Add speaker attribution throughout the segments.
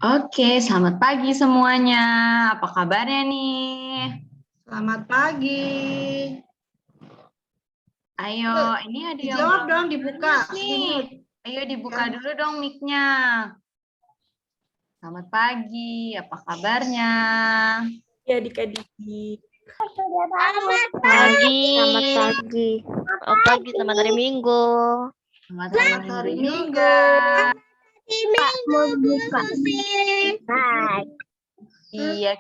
Speaker 1: Oke, selamat pagi semuanya. Apa kabarnya nih?
Speaker 2: Selamat pagi.
Speaker 1: Ayo, ini ada yang
Speaker 2: Dijawab
Speaker 1: belum
Speaker 2: dong, dibuka.
Speaker 1: nih. Ayo dibuka dulu dong mic-nya. Selamat pagi, apa kabarnya?
Speaker 3: Ya, adik-adik.
Speaker 4: Selamat pagi. Selamat pagi. Selamat pagi, selamat hari Minggu.
Speaker 1: Selamat hari Minggu.
Speaker 4: Pak mau buka. Hai.
Speaker 1: Iya,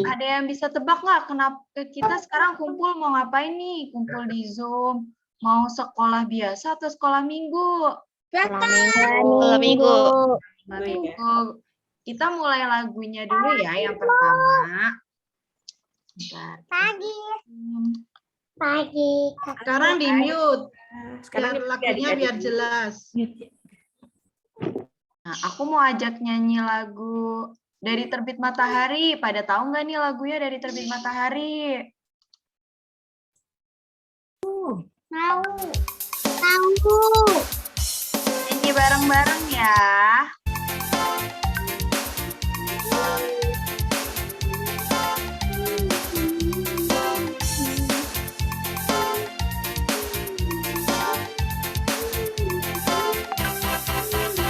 Speaker 1: ada yang bisa tebak nggak kenapa kita sekarang kumpul mau ngapain nih? Kumpul di Zoom. Mau sekolah biasa atau sekolah minggu?
Speaker 4: Sekolah Minggu.
Speaker 1: Sekolah minggu. Kita mulai lagunya dulu ya yang pertama. Bentar.
Speaker 4: Pagi.
Speaker 2: Sekarang di mute.
Speaker 3: Sekarang
Speaker 2: Biar lagunya biar jelas.
Speaker 1: Nah, aku mau ajak nyanyi lagu Dari Terbit Matahari. Pada tahu nggak nih lagunya Dari Terbit Matahari?
Speaker 4: Tahu.
Speaker 1: Nyanyi bareng-bareng ya.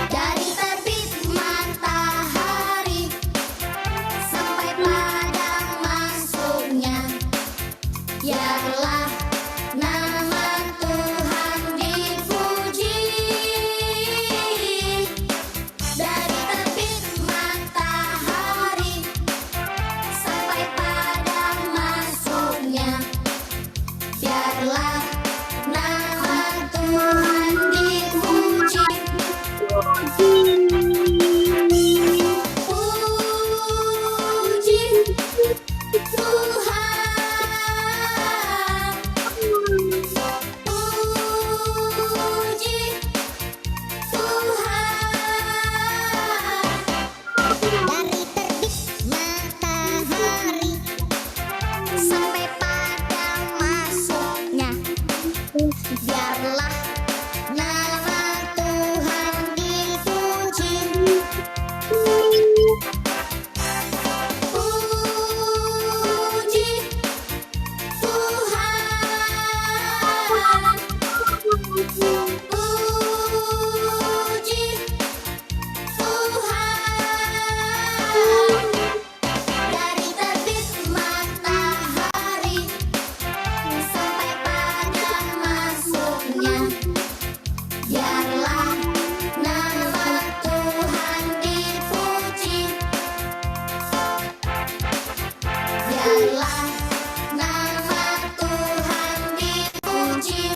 Speaker 5: Dari terbit matahari sampai padang masuknya, biarlah nama Tuhan dipuji. Dari terbit matahari sampai padang masuknya, biarlah nama Tuhan dipuji. Puji Tuhan, puji Tuhan. Dari terbit matahari sampai padang masuknya, biarlah nama Tuhan dipuji. Puji Tuhan, puji Tuhan. Dari terbit matahari sampai padang masuknya, biarlah nama Tuhan dipuji. Biarlah nama Tuhan dipuji.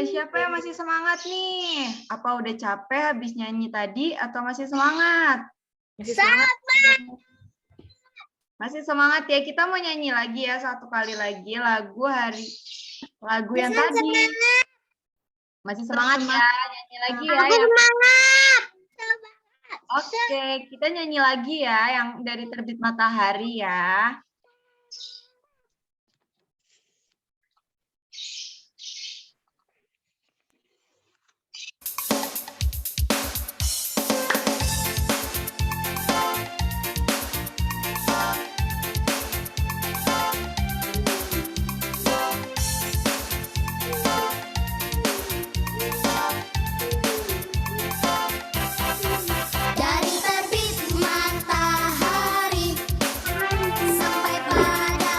Speaker 1: Siapa yang masih semangat nih? Apa udah capek habis nyanyi tadi atau masih semangat?
Speaker 3: Masih semangat.
Speaker 1: Masih semangat ya. Kita mau nyanyi lagi ya satu kali lagi lagu yang tadi. Masih semangat ya, nyanyi lagi ya. Oke, kita nyanyi lagi ya yang Dari Terbit Matahari ya.
Speaker 5: Dari terbit matahari sampai padang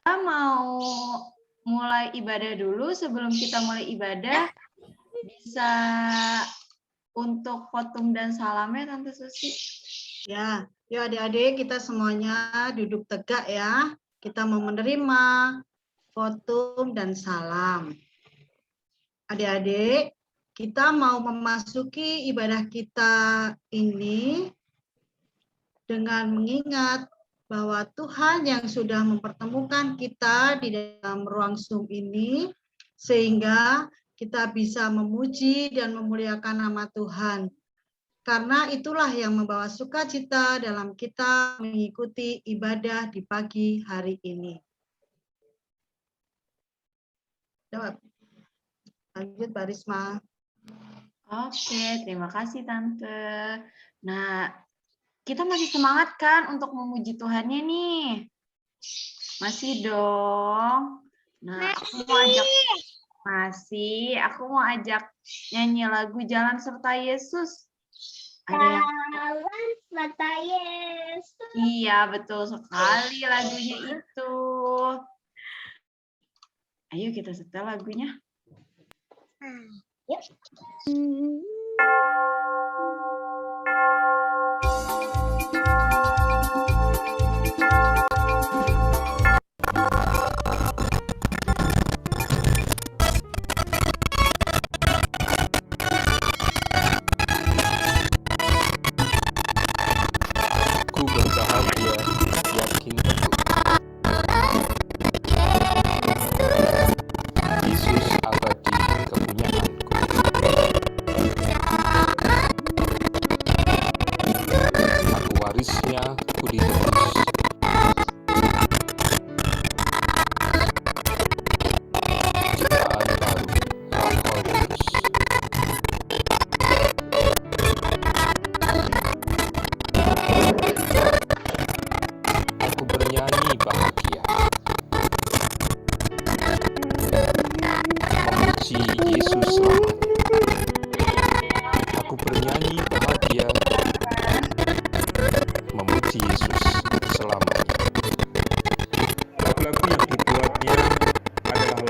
Speaker 1: Kita mau mulai ibadah dulu. Sebelum kita mulai ibadah, bisa untuk khotbah dan salamnya, Tante Susi.
Speaker 2: Ya, yuk adik-adik kita semuanya duduk tegak ya. Kita mau menerima khotbah dan salam. Adik-adik, kita mau memasuki ibadah kita ini dengan mengingat bahwa Tuhan yang sudah mempertemukan kita di dalam ruang Zoom ini, sehingga kita bisa memuji dan memuliakan nama Tuhan. Karena itulah yang membawa sukacita dalam kita mengikuti ibadah di pagi hari ini. Jawab. Lanjut, Mbak Risma.
Speaker 1: Oke, terima kasih Tante. Nah, kita masih semangat kan untuk memuji Tuhannya nih? Masih dong. Nah, aku mau ajak nyanyi lagu Jalan Serta Yesus. Ada yang
Speaker 5: Jalan serta Yesus.
Speaker 1: Iya, betul sekali lagunya itu. Ayo kita setel lagunya.
Speaker 5: Yuk.
Speaker 6: Ku berbahagia, yakin betul. Yesus abadi kepunyaanku. Aku warisnya, ku ditebus. Ciptaan baru, Roh Kudus. Aku bernyanyi bahagia, memuji Yesus selamanya. Aku bernyanyi bahagia, memuji Yesus selamanya. Lagu-lagu yang dibuatnya adalah lagu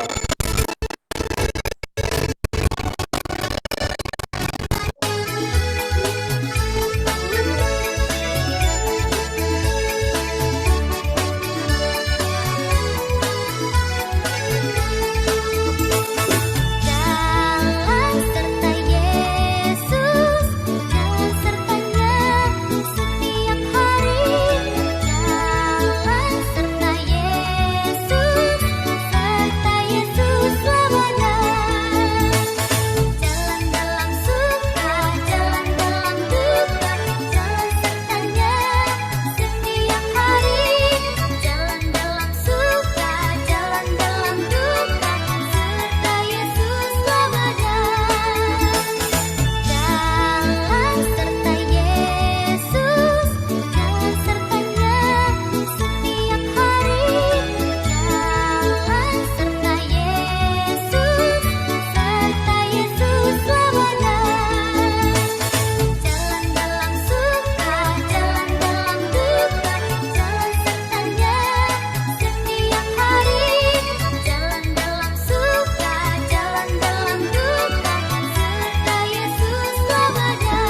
Speaker 5: Jalan serta Yesus, jalan sertanya setiap hari. Jalan serta Yesus selamanya. Jalan dalam suka, jalan dalam duka, jalan sertanya setiap hari. Jalan dalam suka, jalan dalam duka, serta Yesus selamanya. Jalan serta Yesus, jalan sertanya setiap hari. Jalan serta Yesus selamanya. Jalan dalam suka, jalan dalam duka, jalan sertanya setiap hari. Jalan dalam suka, jalan dalam duka, serta Yesus selamanya.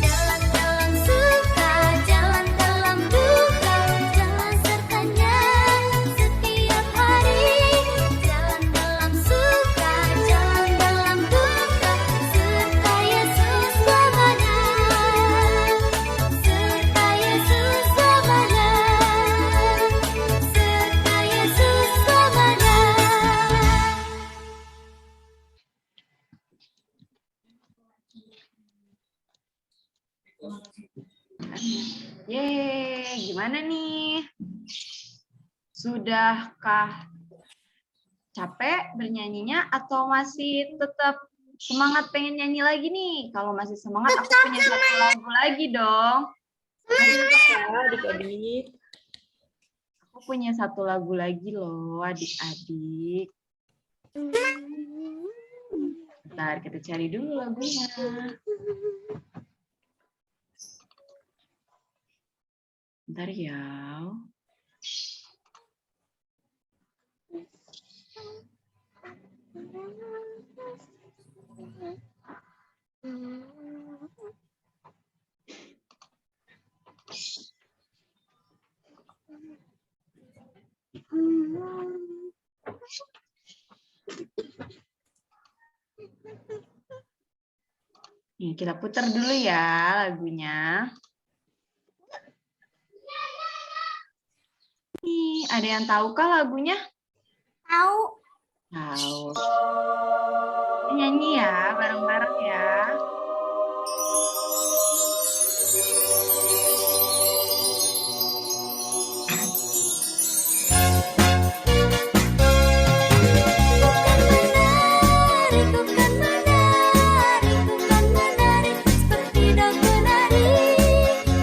Speaker 5: Jalan dalam suka, jalan dalam duka, jalan sertanya setiap hari. Jalan dalam suka, jalan dalam duka, serta Yesus selamanya. Serta Yesus selamanya. Serta Yesus selamanya.
Speaker 1: Yeay, gimana nih? Sudahkah capek bernyanyinya atau masih tetap semangat pengen nyanyi lagi nih? Kalau masih semangat, aku punya satu lagu lagi dong.
Speaker 3: Ya, adik-adik.
Speaker 1: Aku punya satu lagu lagi loh, adik-adik. Bentar, kita cari dulu lagunya. Bentar ya. Nih, kita putar dulu ya lagunya. Nih, ada yang tahu kah lagunya?
Speaker 5: Tahu.
Speaker 1: Tahu. Nyanyi ya, bareng-bareng ya.
Speaker 5: Bukan menari, bukan menari seperti daun menari.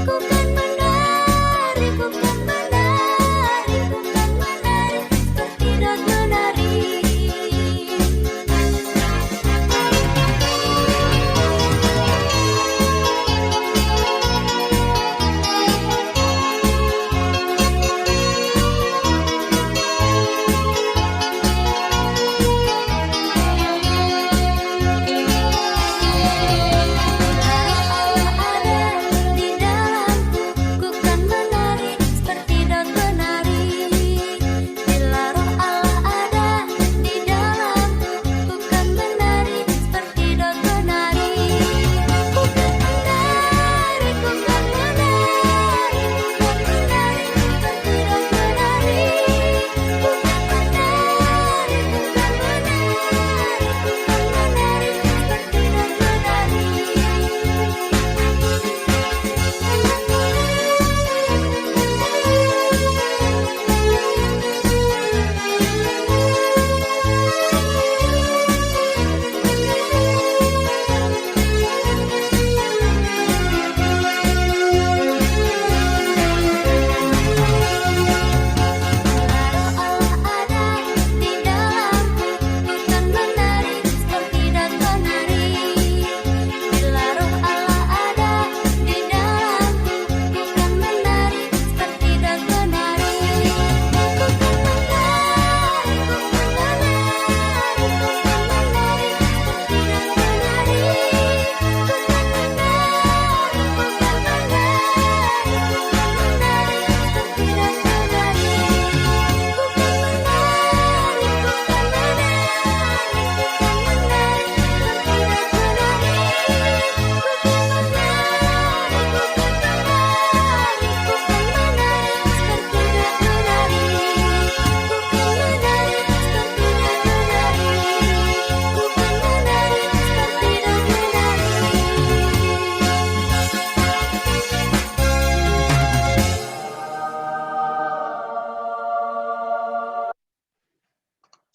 Speaker 5: Bukan menari, bukan menari, bukan menari seperti daun menari.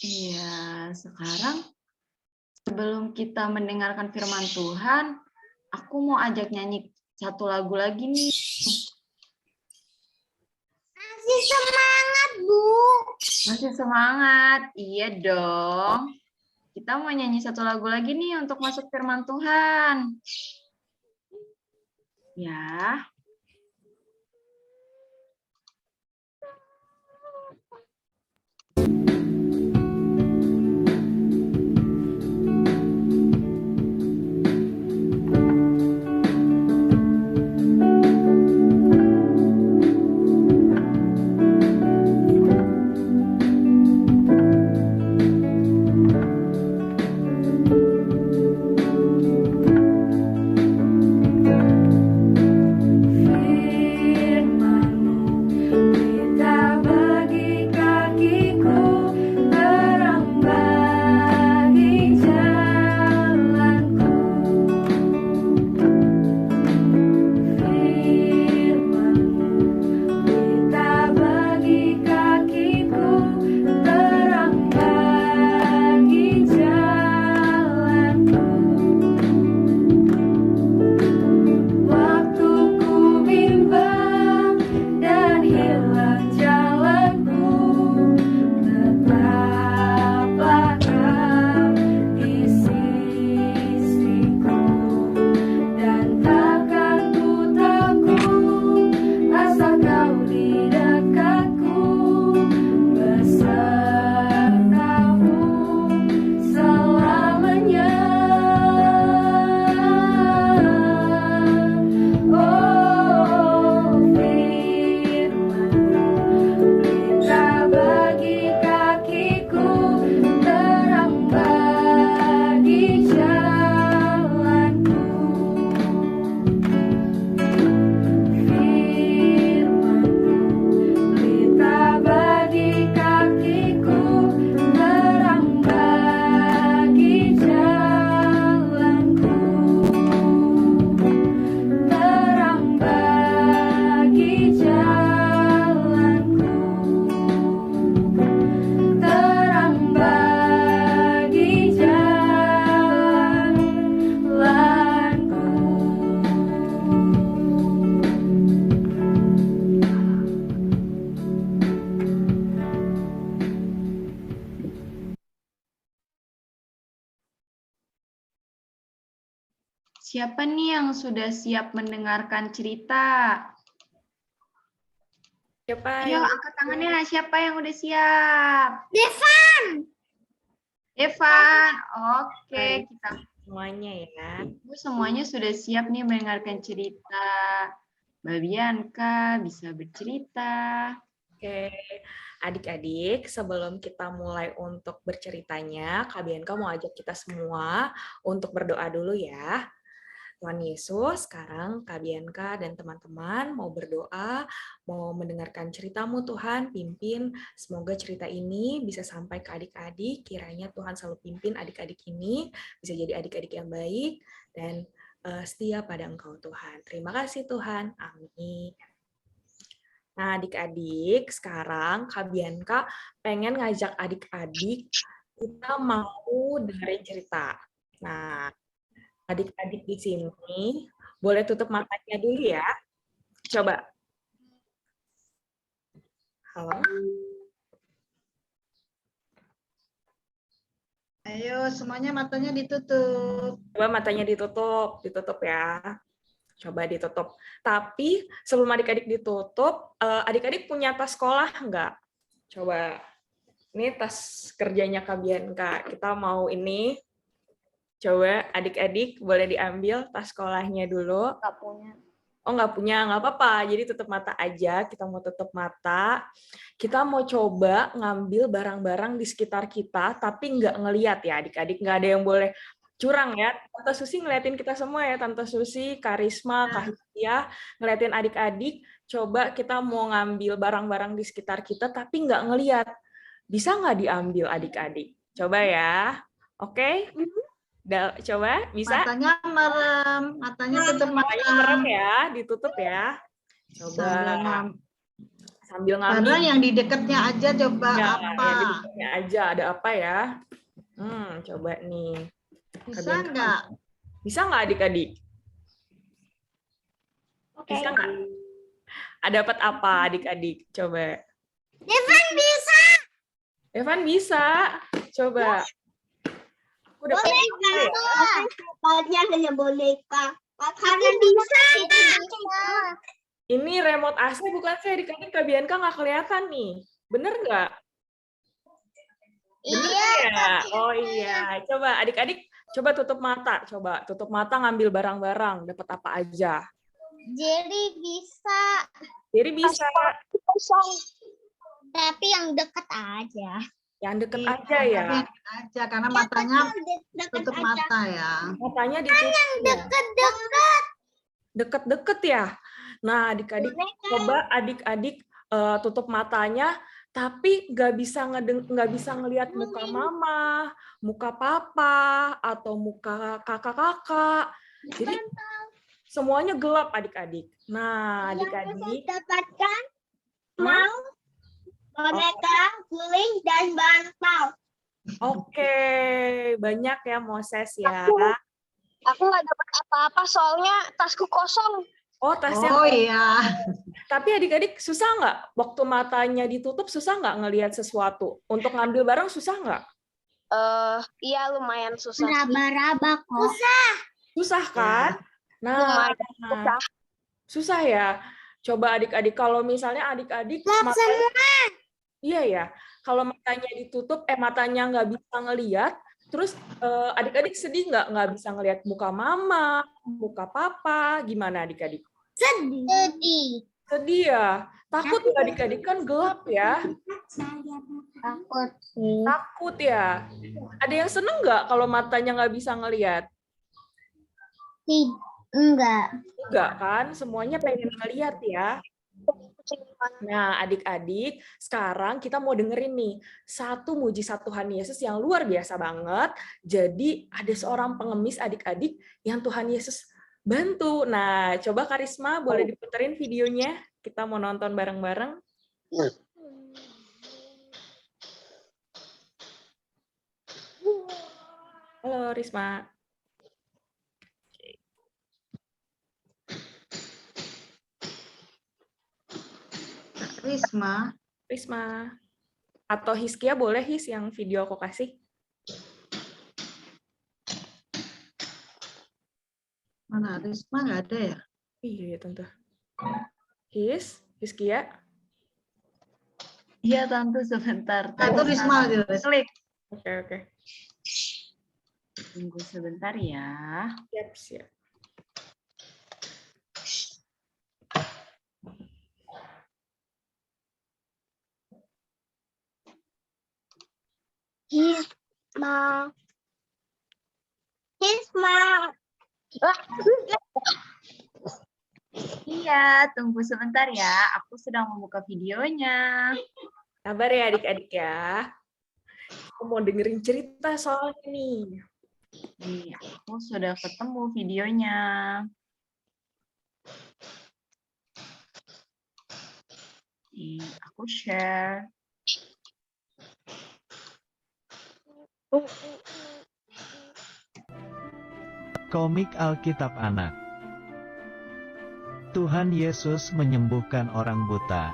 Speaker 1: Iya, sekarang sebelum kita mendengarkan firman Tuhan, aku mau ajak nyanyi satu lagu lagi nih.
Speaker 5: Masih semangat, Bu.
Speaker 1: Masih semangat? Iya dong. Kita mau nyanyi satu lagu lagi nih untuk masuk firman Tuhan. Ya. Siapa nih yang sudah siap mendengarkan cerita?
Speaker 3: Siapa
Speaker 1: Ayo
Speaker 3: yang
Speaker 1: angkat tangannya, siapa yang udah siap?
Speaker 5: Devan.
Speaker 1: Evan, oke, kita
Speaker 3: semuanya ya?
Speaker 1: semuanya sudah siap nih mendengarkan cerita. Mbak Bianca bisa bercerita.
Speaker 3: Oke, adik-adik, sebelum kita mulai untuk berceritanya, Kak Bianca mau ajak kita semua untuk berdoa dulu ya. Tuhan Yesus, sekarang Kak Bianca dan teman-teman mau berdoa, mau mendengarkan ceritamu Tuhan, pimpin. Semoga cerita ini bisa sampai ke adik-adik, kiranya Tuhan selalu pimpin adik-adik ini, bisa jadi adik-adik yang baik, dan setia pada Engkau Tuhan. Terima kasih Tuhan, amin. Nah adik-adik, sekarang Kak Bianca pengen ngajak adik-adik, kita mau dengerin cerita. Nah, adik-adik di sini boleh tutup matanya dulu ya. Coba. Halo.
Speaker 2: Ayo, semuanya matanya ditutup.
Speaker 3: Coba matanya ditutup ya. Coba ditutup. Tapi sebelum adik-adik ditutup, adik-adik punya tas sekolah nggak? Coba. Ini tas kerjanya Kak Bianca. Kita mau ini. Coba adik-adik boleh diambil tas sekolahnya dulu.
Speaker 4: Nggak punya.
Speaker 3: Oh, nggak punya, nggak apa-apa. Jadi tutup mata aja, kita mau tutup mata. Kita mau coba ngambil barang-barang di sekitar kita, tapi nggak ngeliat ya adik-adik. Nggak ada yang boleh curang ya. Tante Susi ngeliatin kita semua ya. Tante Susi, Karisma, Kak Hisya, ngeliatin adik-adik. Coba kita mau ngambil barang-barang di sekitar kita, tapi nggak ngeliat. Bisa nggak diambil adik-adik? Coba ya. Oke? Coba, bisa?
Speaker 2: Matanya merem, matanya tutup
Speaker 3: Matanya merem
Speaker 2: mata.
Speaker 3: ya, ditutup ya. Coba sambil
Speaker 2: Karena
Speaker 3: ngambil.
Speaker 2: yang di dekatnya aja coba
Speaker 3: Ya,
Speaker 2: apa?
Speaker 3: yang di dekatnya aja ada apa ya? Coba nih.
Speaker 2: Bisa nggak?
Speaker 3: Bisa nggak adik-adik? Bisa nggak? Ada dapat apa adik-adik? Coba.
Speaker 5: Devan bisa.
Speaker 3: Evan bisa. Coba. Aku dapat apa ya?
Speaker 5: Tadinya hanya boneka. Karena bisa.
Speaker 3: Ini remote AC bukan sih adik-adik? Kak Bianca nggak kelihatan nih. Bener nggak? Bener ya? Oh iya. Coba adik-adik coba tutup mata. Coba tutup mata ngambil barang-barang. Dapat apa aja?
Speaker 5: Jadi bisa.
Speaker 3: Jadi bisa.
Speaker 5: Tapi yang dekat aja.
Speaker 3: Yang deket
Speaker 2: Iya,
Speaker 3: aja ya.
Speaker 2: tapi yang dekat aja karena matanya tutup mata ya.
Speaker 3: Matanya ditutup. Ya.
Speaker 5: Dekat-dekat.
Speaker 3: Deket-deket ya. Nah, adik-adik coba adik-adik tutup matanya, tapi nggak bisa ngelihat muka mama, muka papa, atau muka kakak-kakak. Jadi semuanya gelap adik-adik. Nah, adik-adik.
Speaker 5: Dapatkan mau boneka, guling, dan bantal.
Speaker 3: Oke, banyak ya Moses ya.
Speaker 4: Aku nggak dapat apa-apa soalnya tasku kosong.
Speaker 3: Oh, tasnya.
Speaker 2: Oh iya.
Speaker 3: Tapi adik-adik susah nggak? Waktu matanya ditutup susah nggak ngelihat sesuatu? Untuk ngambil barang susah nggak?
Speaker 4: Iya lumayan susah sih.
Speaker 5: Raba-raba kok.
Speaker 3: Susah kan? Nah,
Speaker 4: Susah.
Speaker 3: susah ya. Coba adik-adik kalau misalnya adik-adik iya ya. Kalau matanya ditutup, matanya nggak bisa ngelihat, terus adik-adik sedih nggak bisa ngelihat muka mama, muka papa, gimana adik-adik?
Speaker 5: Sedih.
Speaker 3: Sedih ya. Takut ya adik-adik kan gelap ya.
Speaker 5: Takut sih.
Speaker 3: Takut ya. Ada yang seneng nggak kalau matanya nggak bisa ngelihat?
Speaker 5: Enggak.
Speaker 3: Enggak kan? Semuanya pengen ngelihat ya. Nah, adik-adik, sekarang kita mau dengerin nih satu mujizat Tuhan Yesus yang luar biasa banget. Jadi, ada seorang pengemis adik-adik yang Tuhan Yesus bantu. Nah, coba Karisma boleh diputerin videonya. Kita mau nonton bareng-bareng. Halo, Risma. Risma. Atau Hiskia boleh His yang video aku kasih.
Speaker 2: Mana Risma nggak ada ya?
Speaker 3: Iya, Tante. Hiskia?
Speaker 1: Iya, Tante, sebentar.
Speaker 2: Nah, itu Risma.
Speaker 1: Klik.
Speaker 3: Oke.
Speaker 1: Tunggu sebentar ya.
Speaker 3: Siap.
Speaker 5: Hisma.
Speaker 1: Iya, tunggu sebentar ya. Aku sedang membuka videonya.
Speaker 3: Sabar ya adik-adik ya. Aku mau dengerin cerita soalnya nih.
Speaker 1: Nih, aku sudah ketemu videonya. Nih, aku share.
Speaker 7: Komik Alkitab Anak. Tuhan Yesus menyembuhkan orang buta.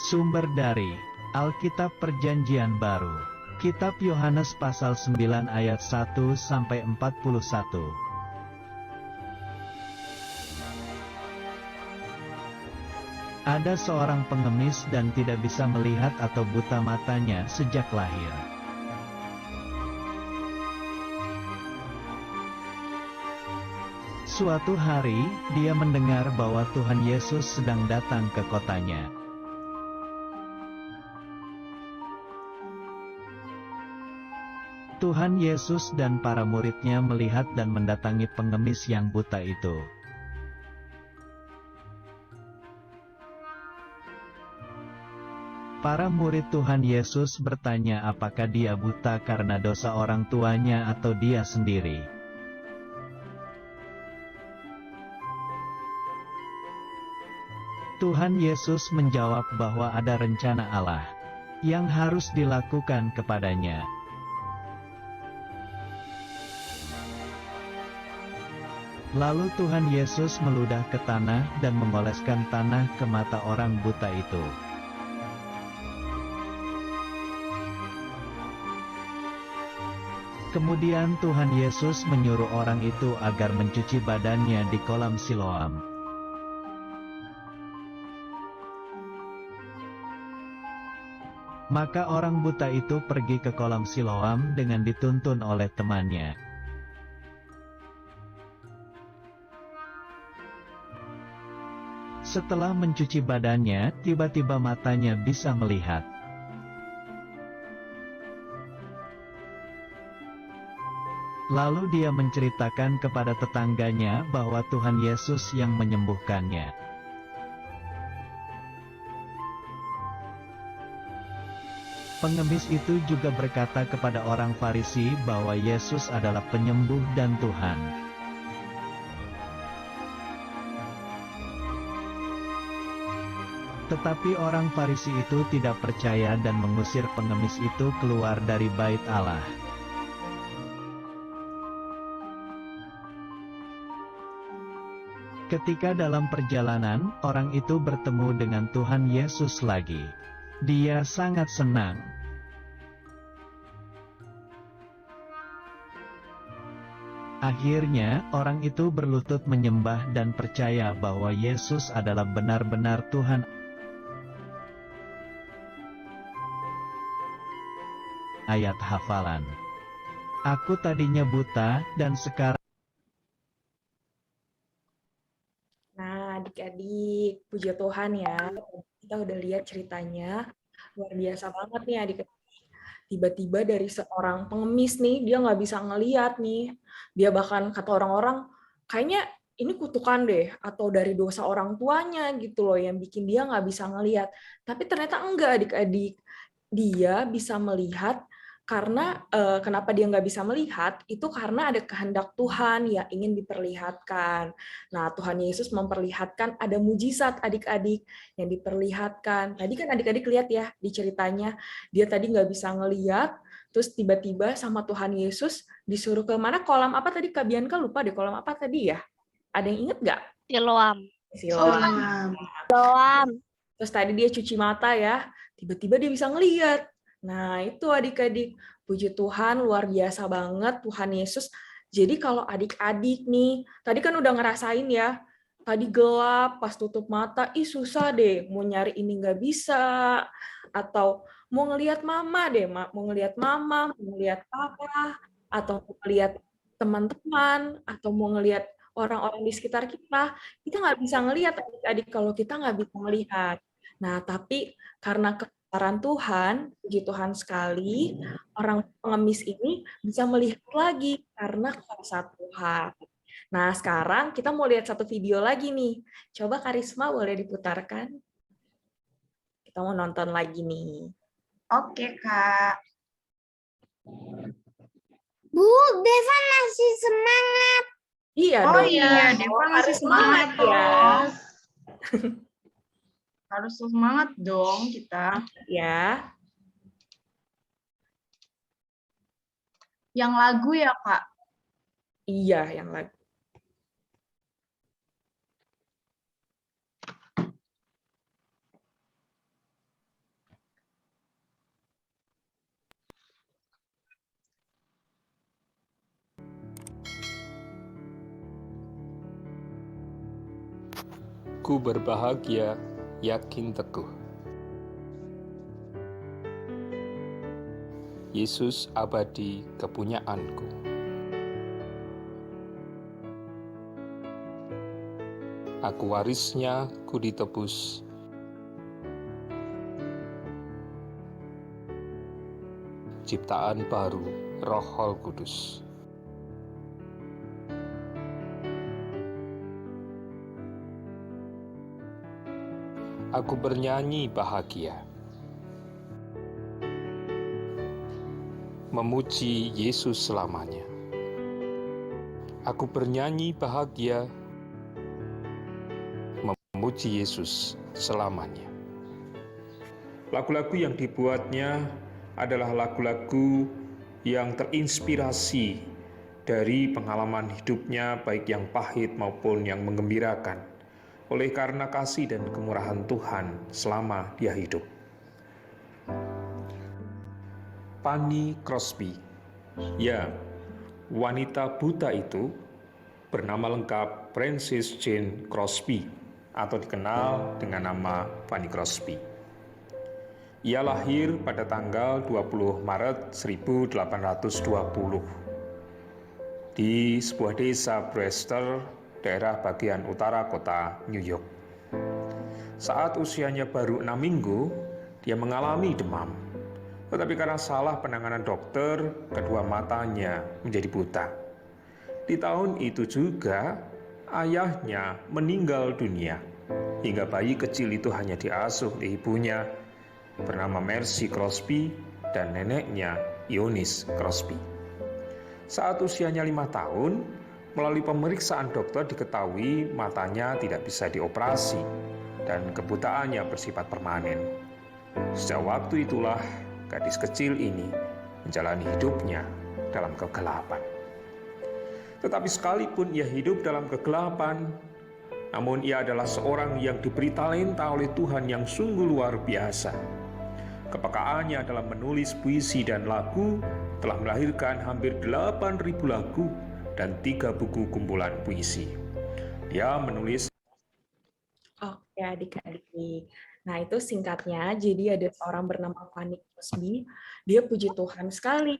Speaker 7: Sumber dari Alkitab Perjanjian Baru. Kitab Yohanes pasal 9 ayat 1 sampai 41. Ada seorang pengemis dan tidak bisa melihat atau buta matanya sejak lahir. Suatu hari, dia mendengar bahwa Tuhan Yesus sedang datang ke kotanya. Tuhan Yesus dan para murid-Nya melihat dan mendatangi pengemis yang buta itu. Para murid Tuhan Yesus bertanya apakah dia buta karena dosa orang tuanya atau dia sendiri. Tuhan Yesus menjawab bahwa ada rencana Allah yang harus dilakukan kepadanya. Lalu Tuhan Yesus meludah ke tanah dan mengoleskan tanah ke mata orang buta itu. Kemudian Tuhan Yesus menyuruh orang itu agar mencuci badannya di kolam Siloam. Maka orang buta itu pergi ke kolam Siloam dengan dituntun oleh temannya. Setelah mencuci badannya, tiba-tiba matanya bisa melihat. Lalu dia menceritakan kepada tetangganya bahwa Tuhan Yesus yang menyembuhkannya. Pengemis itu juga berkata kepada orang Farisi bahwa Yesus adalah penyembuh dan Tuhan. Tetapi orang Farisi itu tidak percaya dan mengusir pengemis itu keluar dari bait Allah. Ketika dalam perjalanan, orang itu bertemu dengan Tuhan Yesus lagi. Dia sangat senang. Akhirnya, orang itu berlutut menyembah dan percaya bahwa Yesus adalah benar-benar Tuhan. Ayat hafalan. Aku tadinya buta, dan sekarang
Speaker 3: Adik-adik, puji Tuhan ya, kita udah lihat ceritanya, luar biasa banget nih adik-adik. Tiba-tiba dari seorang pengemis nih, dia nggak bisa ngeliat nih, dia bahkan kata orang-orang, kayaknya ini kutukan deh, atau dari dosa orang tuanya gitu loh, yang bikin dia nggak bisa ngeliat. Tapi ternyata enggak adik-adik, dia bisa melihat. Karena kenapa dia nggak bisa melihat, itu karena ada kehendak Tuhan yang ingin diperlihatkan. Nah, Tuhan Yesus memperlihatkan ada mujizat adik-adik yang diperlihatkan. Tadi kan adik-adik lihat ya di ceritanya, dia tadi nggak bisa ngelihat, terus tiba-tiba sama Tuhan Yesus disuruh ke mana? Kolam apa tadi? Kak Bianca lupa deh, kolam apa tadi ya? Ada yang inget nggak?
Speaker 4: Siloam.
Speaker 3: Siloam. Terus tadi dia cuci mata ya, tiba-tiba dia bisa ngelihat. Nah, itu adik-adik, puji Tuhan, luar biasa banget Tuhan Yesus Jadi kalau adik-adik nih, tadi kan udah ngerasain ya, tadi gelap, pas tutup mata, ih susah deh, mau nyari ini nggak bisa, atau mau ngelihat mama deh, mau ngelihat mama, mau ngelihat papa, atau mau ngelihat teman-teman, atau mau ngelihat orang-orang di sekitar kita nggak bisa ngelihat adik-adik kalau kita nggak bisa melihat. Nah, tapi karena kebesaran Tuhan, puji Tuhan sekali, orang pengemis ini bisa melihat lagi karena kuasa Tuhan. Nah, sekarang kita mau lihat satu video lagi nih. Coba Karisma boleh diputarkan? Kita mau nonton lagi nih.
Speaker 1: Oke, Kak.
Speaker 5: Bu, Deva masih semangat.
Speaker 3: Iya
Speaker 1: Oh
Speaker 3: dong.
Speaker 1: iya, Deva masih
Speaker 3: Harus
Speaker 1: semangat
Speaker 3: ya.
Speaker 1: dong. Harus semangat dong kita.
Speaker 3: Ya.
Speaker 1: Yang lagu ya, Kak?
Speaker 3: Iya, yang lagu.
Speaker 6: Ku berbahagia, yakin teguh. Yesus abadi kepunyaanku. Aku warisnya, ku ditebus. Ciptaan baru, Roh Kudus. Aku bernyanyi bahagia, memuji Yesus selamanya. Aku bernyanyi bahagia, memuji Yesus selamanya. Lagu-lagu yang dibuatnya adalah lagu-lagu yang terinspirasi dari pengalaman hidupnya, baik yang pahit maupun yang menggembirakan, oleh karena kasih dan kemurahan Tuhan selama dia hidup. Fanny Crosby, ya, wanita buta itu bernama lengkap Frances Jane Crosby atau dikenal dengan nama Fanny Crosby. Ia lahir pada tanggal 20 Maret 1820 di sebuah desa Brewster, daerah bagian utara kota New York. Saat usianya baru 6 minggu, dia mengalami demam. Tetapi karena salah penanganan dokter, kedua matanya menjadi buta. Di tahun itu juga, ayahnya meninggal dunia, hingga bayi kecil itu hanya diasuh oleh ibunya, bernama Mercy Crosby, dan neneknya Eunice Crosby. Saat usianya 5 tahun, melalui pemeriksaan dokter diketahui matanya tidak bisa dioperasi dan kebutaannya bersifat permanen. Sejak waktu itulah gadis kecil ini menjalani hidupnya dalam kegelapan. Tetapi sekalipun ia hidup dalam kegelapan, namun ia adalah seorang yang diberi talenta oleh Tuhan yang sungguh luar biasa. Kepekaannya dalam menulis puisi dan lagu telah melahirkan hampir 8.000 lagu dan 3 buku kumpulan puisi. Dia menulis.
Speaker 3: Oke, adik-adik. Nah, itu singkatnya. Jadi ada seorang bernama Fanny Crosby. Dia puji Tuhan sekali.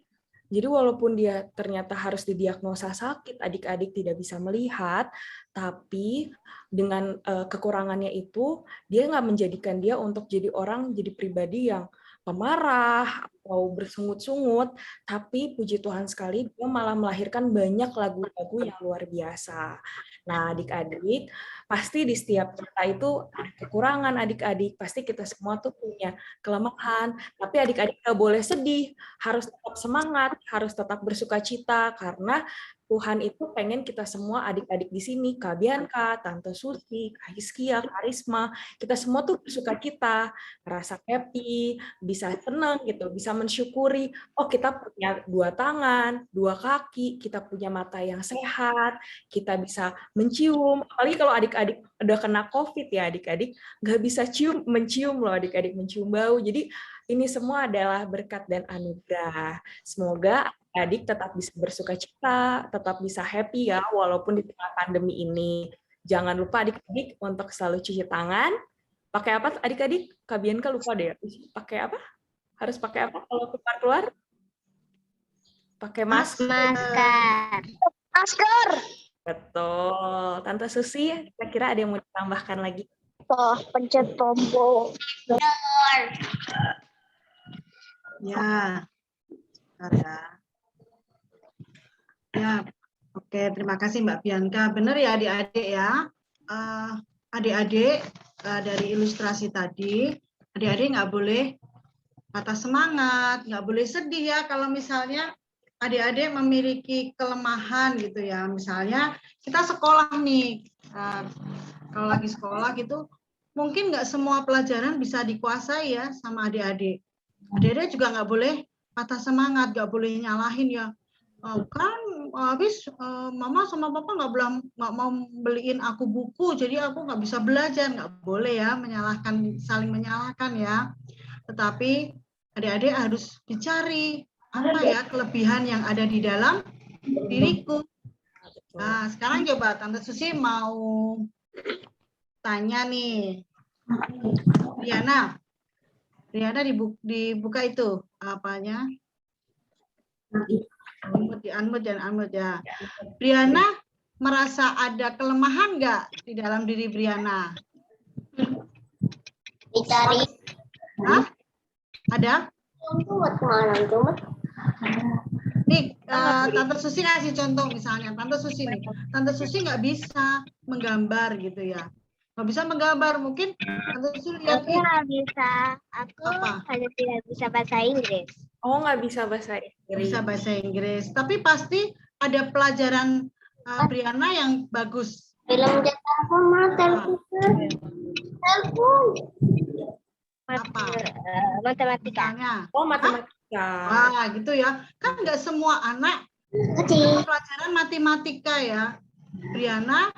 Speaker 3: Jadi walaupun dia ternyata harus didiagnosa sakit, adik-adik tidak bisa melihat, tapi dengan kekurangannya itu, dia nggak menjadikan dia untuk jadi orang, jadi pribadi yang pemarah atau bersungut-sungut, tapi puji Tuhan sekali, dia malah melahirkan banyak lagu-lagu yang luar biasa. Nah, adik-adik, pasti di setiap kita itu ada kekurangan, adik-adik. Pasti kita semua tuh punya kelemahan, tapi adik-adik nggak boleh sedih, harus tetap semangat, harus tetap bersuka cita, karena Tuhan itu pengen kita semua adik-adik di sini, Kak Bianca, Tante Susi, Kak Hiskia, Karisma, kita semua tuh bersuka cita, merasa happy, bisa senang gitu, bisa mensyukuri, oh kita punya 2 tangan, 2 kaki, kita punya mata yang sehat, kita bisa mencium, apalagi kalau adik-adik udah kena COVID ya adik-adik, nggak bisa mencium loh adik-adik, mencium bau, jadi ini semua adalah berkat dan anugerah. Semoga adik tetap bisa bersuka cita, tetap bisa happy ya, walaupun di tengah pandemi ini. Jangan lupa adik-adik untuk selalu cuci tangan. Pakai apa adik-adik? Kak Bianca lupa deh. Pakai apa? Harus pakai apa kalau keluar-keluar? Pakai masker.
Speaker 5: Masker.
Speaker 3: Betul. Tante Susi, kira-kira ada yang mau ditambahkan lagi?
Speaker 5: Oh, pencet tombol.
Speaker 2: Ya, bentar ya. Ya, oke. Terima kasih Mbak Bianca. Benar ya adik-adik ya. Adik-adik dari ilustrasi tadi, adik-adik nggak boleh patah semangat, nggak boleh sedih ya kalau misalnya adik-adik memiliki kelemahan gitu ya. Misalnya kita sekolah nih, kalau lagi sekolah gitu, mungkin nggak semua pelajaran bisa dikuasai ya sama adik-adik. Adik-adik juga nggak boleh patah semangat, nggak boleh nyalahin ya. Kan habis mama sama papa nggak mau beliin aku buku, jadi aku nggak bisa belajar. Nggak boleh ya saling menyalahkan ya. Tetapi adik-adik harus dicari apa ya kelebihan yang ada di dalam diriku. Nah, sekarang coba Tante Susi mau tanya nih. Riana dibuka itu apanya? Unmute ya. Briana merasa ada kelemahan nggak di dalam diri Briana?
Speaker 5: Dicari.
Speaker 2: Hah? Ada? Nih, Tante Susi kasih contoh misalnya. Tante Susi nggak bisa menggambar gitu ya. Nggak bisa menggambar, mungkin Tante Susi lihat
Speaker 5: Aku nggak bisa. Aku hanya tidak bisa bahasa Inggris.
Speaker 3: Oh, nggak bisa bahasa Inggris.
Speaker 2: Bisa bahasa Inggris. Tapi pasti ada pelajaran Briana yang bagus.
Speaker 5: Film cetak sama telepon.
Speaker 2: Apa?
Speaker 5: Matematika.
Speaker 2: Misalnya.
Speaker 3: Oh, matematika.
Speaker 2: Wah, gitu ya. Kan nggak semua anak pelajaran matematika ya. Briana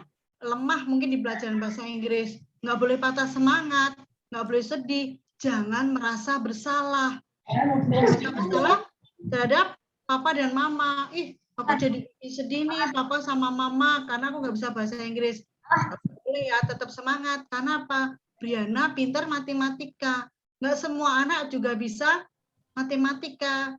Speaker 2: lemah mungkin di pelajaran bahasa Inggris. Nggak boleh patah semangat, nggak boleh sedih. Jangan merasa bersalah. Merasa bersalah terhadap papa dan mama. Papa jadi sedih nih, papa sama mama karena aku nggak bisa bahasa Inggris. Boleh ya, tetap semangat. Karena apa? Briana pintar matematika. Nggak semua anak juga bisa matematika.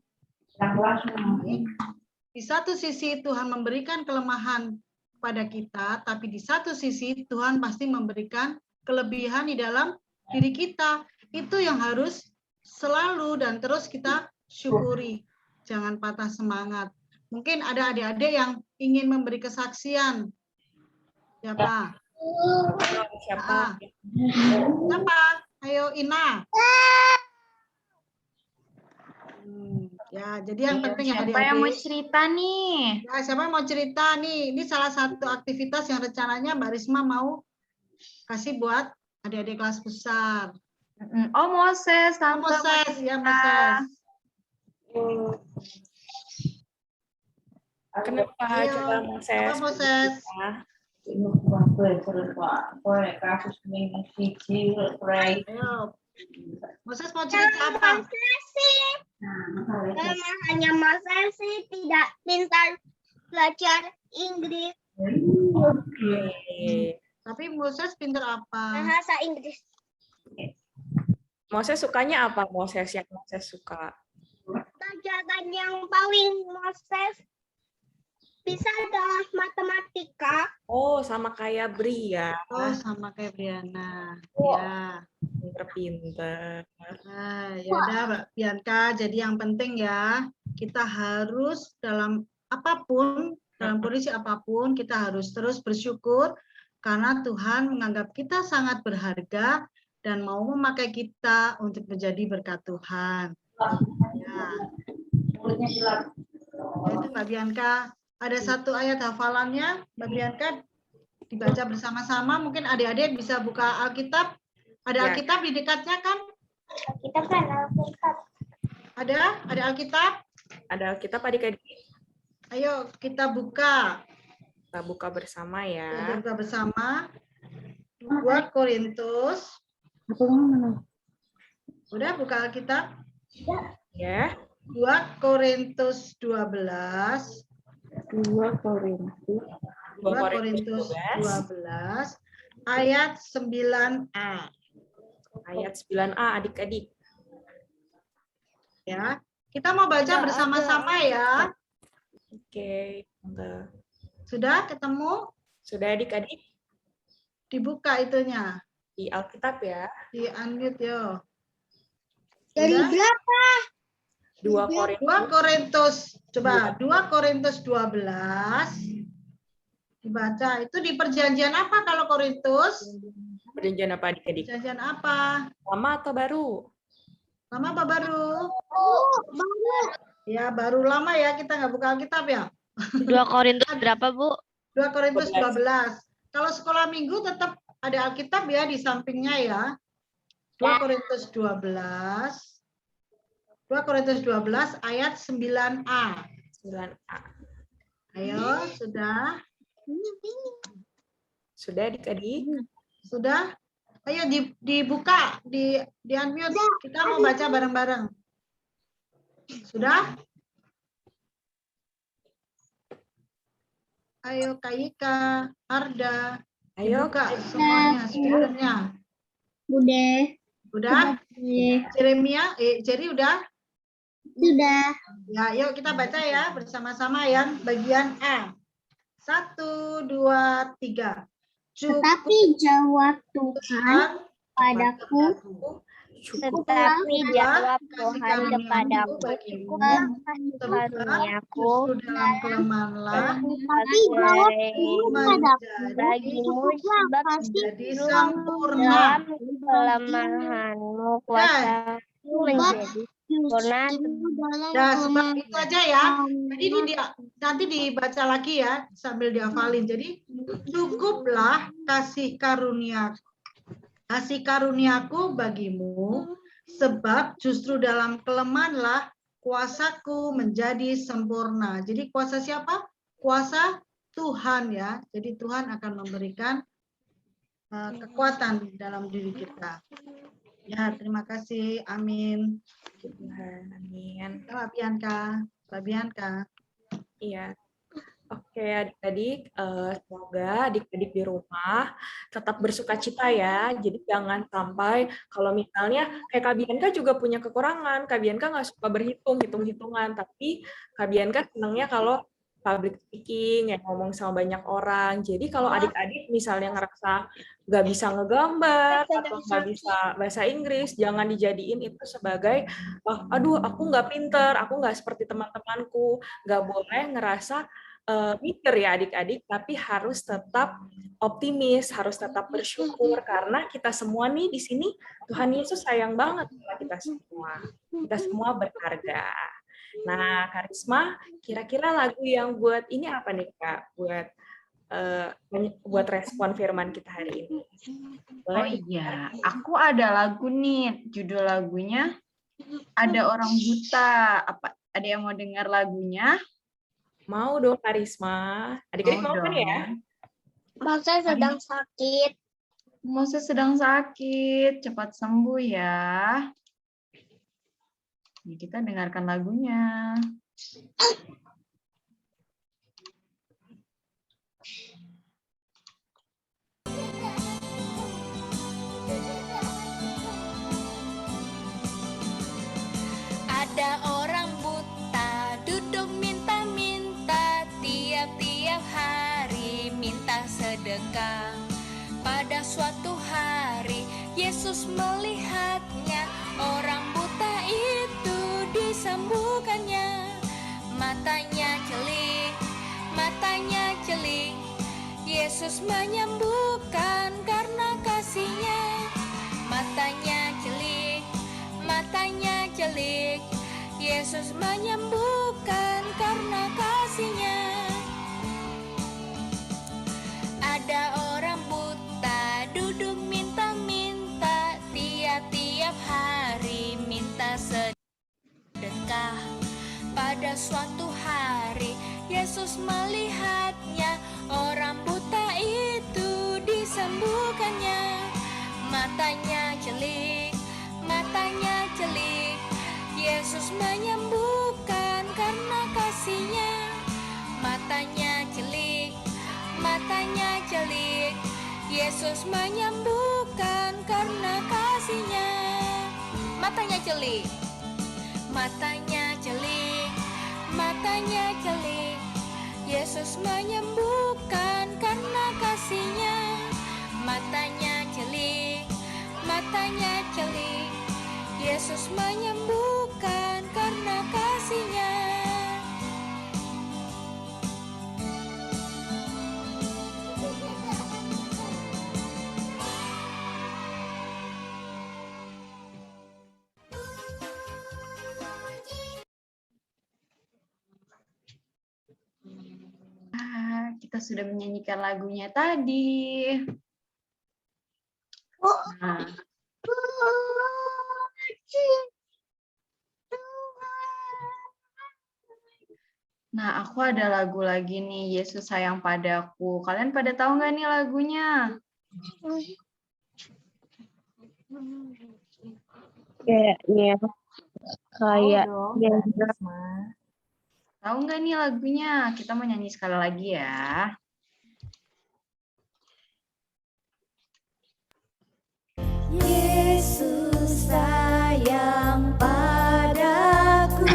Speaker 2: Di satu sisi Tuhan memberikan kelemahan pada kita, tapi di satu sisi Tuhan pasti memberikan kelebihan di dalam diri kita. Itu yang harus selalu dan terus kita syukuri. Jangan patah semangat. Mungkin ada adik-adik yang ingin memberi kesaksian. Siapa?
Speaker 3: Siapa?
Speaker 2: Siapa? Ayo Ina. Ya, jadi yang penting ya
Speaker 1: Siapa yang mau cerita nih?
Speaker 2: Ya, siapa yang mau cerita nih? Ini salah satu aktivitas yang rencananya Mbak Risma mau kasih buat adik-adik kelas besar.
Speaker 1: Oh, Moses, Tante
Speaker 2: Moses, ya Moses.
Speaker 3: Kenapa?
Speaker 2: Ayo,
Speaker 3: Coba Moses.
Speaker 2: apa Moses? Ayo. Moses mau cerita apa?
Speaker 5: Hanya Moses sih tidak pintar belajar Inggris.
Speaker 2: Tapi Moses pintar apa?
Speaker 5: Bahasa Inggris.
Speaker 3: Moses sukanya apa? Moses yang Moses suka.
Speaker 5: Pelajaran yang paling Moses bisa adalah matematika.
Speaker 3: Oh, sama kayak Bri ya.
Speaker 2: Oh, sama kayak Briana.
Speaker 3: Oh.
Speaker 2: Ya.
Speaker 3: Pinter-pinter.
Speaker 2: Nah, ya udah Mbak Bianca. Jadi yang penting ya, kita harus dalam apapun, dalam kondisi apapun, kita harus terus bersyukur karena Tuhan menganggap kita sangat berharga dan mau memakai kita untuk menjadi berkat Tuhan. Ya. Itu Mbak Bianca. Ada satu ayat hafalannya, Mbak Bianca dibaca bersama-sama. Mungkin adik-adik bisa buka Alkitab. Ada
Speaker 3: Ya.
Speaker 2: Alkitab di dekatnya kan?
Speaker 5: Kita kan Alkitab.
Speaker 2: Ada Alkitab?
Speaker 3: Ada Alkitab adik-adik.
Speaker 2: Ayo kita buka.
Speaker 3: Kita buka bersama
Speaker 2: Kita
Speaker 3: ya.
Speaker 2: buka bersama. 2 Korintus. Udah buka Alkitab?
Speaker 3: Ya.
Speaker 2: 2 Korintus 12.
Speaker 3: 2
Speaker 2: Korintus 12 ayat 9a.
Speaker 3: Ayat 9a adik-adik.
Speaker 2: Ya. Kita mau baca bersama-sama ya.
Speaker 3: Oke, Tante.
Speaker 2: Sudah ketemu?
Speaker 3: Sudah adik-adik
Speaker 2: Dibuka itunya.
Speaker 3: di Alkitab ya.
Speaker 2: Di unmute yo.
Speaker 5: Dari
Speaker 2: Sudah?
Speaker 5: berapa?
Speaker 3: 2 Korintus
Speaker 2: 2 Korintus. Coba 2 Korintus 12. Dibaca. Itu di perjanjian apa kalau Korintus?
Speaker 3: perjanjian apa adik-adik?
Speaker 2: Perjanjian apa?
Speaker 3: Lama atau baru?
Speaker 2: Lama apa baru? Ya, baru lama ya. Kita nggak buka Alkitab ya.
Speaker 4: 2 Korintus berapa, Bu?
Speaker 2: 2 Korintus 12. Kalau sekolah minggu tetap ada Alkitab ya di sampingnya ya. 2 Korintus 12. 2 Korintus 12 ayat 9a.
Speaker 3: 9a.
Speaker 2: Ayo, sudah?
Speaker 3: Sudah adik-adik?
Speaker 2: Sudah? Ayo dibuka, di unmute. Kita mau baca bareng-bareng. Sudah? Ayo Kayika, Arda,
Speaker 3: Ayo,
Speaker 2: dibuka semuanya speakernya.
Speaker 5: Bude.
Speaker 2: Udah? Jeremia, Jerry udah?
Speaker 5: Sudah.
Speaker 2: Ya, yuk kita baca ya bersama-sama yang bagian A. 1, 2, 3.
Speaker 5: Tetapi jawab Tuhan padaku,
Speaker 4: Tetapi jawab Tuhan kepadaku,
Speaker 5: cukuplah
Speaker 4: kasih
Speaker 2: karuniaku
Speaker 4: karuniaku
Speaker 2: dalam kelemahanlah
Speaker 5: Tetapi jawab Tuhan padaku,
Speaker 4: bagimu
Speaker 5: cukuplah
Speaker 4: sebab
Speaker 5: kasih
Speaker 2: menjadi
Speaker 4: dalam
Speaker 2: sempurna.
Speaker 4: kelemahanmu kuasaku menjadi sempurna.
Speaker 2: Nah, sebab itu aja ya. Jadi ini nanti dibaca lagi ya sambil dihafalin. Jadi cukuplah kasih karuniaku bagimu, sebab justru dalam kelemahanlah kuasaku menjadi sempurna. Jadi kuasa siapa? Kuasa Tuhan ya. Jadi Tuhan akan memberikan kekuatan dalam diri kita. Ya, terima kasih. Amin.
Speaker 3: Tuhan, amin.
Speaker 2: Mbak Bianca.
Speaker 3: Iya. Oke, adik-adik, semoga adik-adik di rumah tetap bersuka cita ya. Jadi jangan sampai kalau misalnya kayak Kak Bianca juga punya kekurangan. Kak Bianca nggak suka hitung-hitungan, tapi Kak Bianca senangnya kalau public speaking, yang ngomong sama banyak orang. Jadi kalau adik-adik misalnya ngerasa nggak bisa ngegambar atau nggak bisa bahasa Inggris, jangan dijadiin itu sebagai, oh, aduh aku nggak pinter, aku nggak seperti teman-temanku. Nggak boleh ngerasa mikir ya adik-adik, tapi harus tetap optimis, harus tetap bersyukur karena kita semua nih di sini Tuhan Yesus sayang banget sama kita semua. Kita semua berharga. Nah, Karisma, kira-kira lagu yang buat ini apa nih Kak? Buat respon firman kita hari ini.
Speaker 1: Oh iya, aku ada lagu nih. Judul lagunya Ada Orang Buta. Apa? Ada yang mau dengar lagunya?
Speaker 3: Mau dong Karisma. Adik-adik mau kan ya?
Speaker 5: Masa sedang sakit.
Speaker 1: Moses sedang sakit, cepat sembuh ya. Ini kita dengarkan lagunya.
Speaker 8: Ada orang buta duduk minta-minta, tiap-tiap hari minta sedekah. Pada suatu hari Yesus melihatnya, orang buta itu disembuhkannya. Matanya celing, Yesus menyembuhkan karena kasih-Nya. Matanya celing, Yesus menyembuhkan karena kasih-Nya. Ada orang buta duduk minta-minta, tiap-tiap hari minta sedekah. Pada suatu hari Yesus melihatnya, orang buta itu disembuhkannya. Matanya celing, Yesus menyembuhkan kasihnya. Matanya celik, matanya celik, Yesus menyembuhkan karena kasihnya. Matanya celik, matanya celik, matanya celik, Yesus menyembuhkan karena kasihnya. Matanya celik, matanya celik, Yesus menyembuhkan karena kasihnya.
Speaker 1: Kita sudah menyanyikan lagunya tadi. Nah, aku ada lagu lagi nih, Yesus sayang padaku. Kalian pada tahu nggak nih lagunya?
Speaker 4: Kayaknya kayak
Speaker 1: Tahu nggak nih lagunya? Kita mau nyanyi sekali lagi ya.
Speaker 8: Yesus sayang padaku,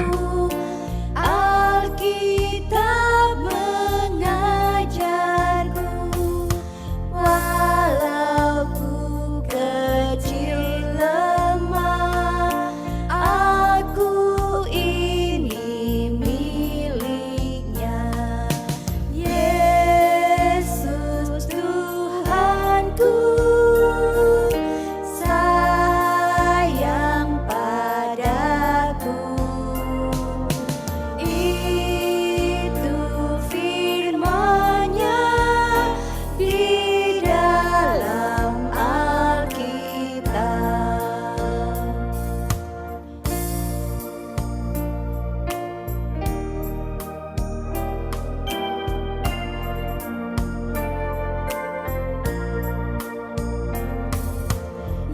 Speaker 8: Alkitab mengajarku, walau ku kecil lemah, aku ini miliknya. Yesus Tuhanku, sayang padaku. Itu firman-Nya di dalam Alkitab.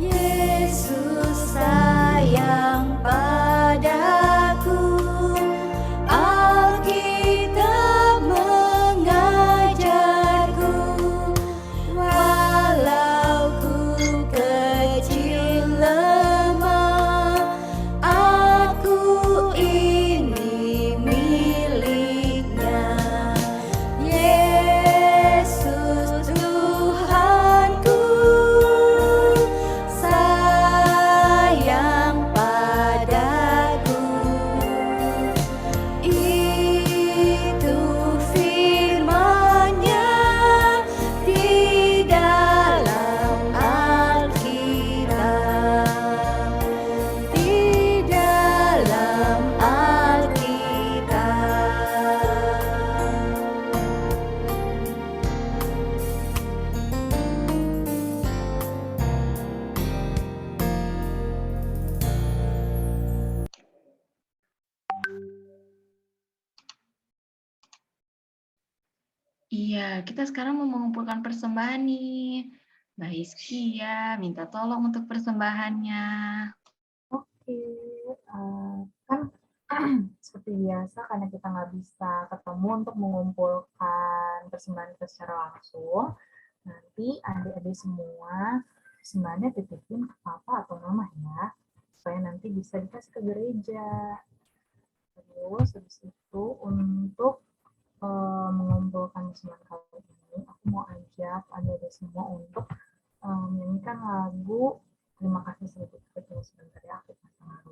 Speaker 8: Yesus sayang padaku, Alkitab mengajarku, walau ku kecil lemah, aku ini miliknya. Yesus Tuhanku, sayang padaku. Itu firman-Nya di dalam Alkitab, di dalam Alkitab.
Speaker 1: Iya, kita sekarang mau mengumpulkan persembahan nih. Mbak Hizkia minta tolong untuk persembahannya.
Speaker 3: Oke, kan seperti biasa karena kita nggak bisa ketemu untuk mengumpulkan persembahan kita secara langsung, nanti adik-adik semua persembahannya titipin ke papa atau mama ya, supaya nanti bisa dikasih ke gereja. Terus habis itu untuk mengumpulkan persembahan kali ini, aku mau ajak adik-adik semua untuk menyanyikan lagu Terima Kasih Sedikit. Tunggu sebentar ya, aku pasang lagu.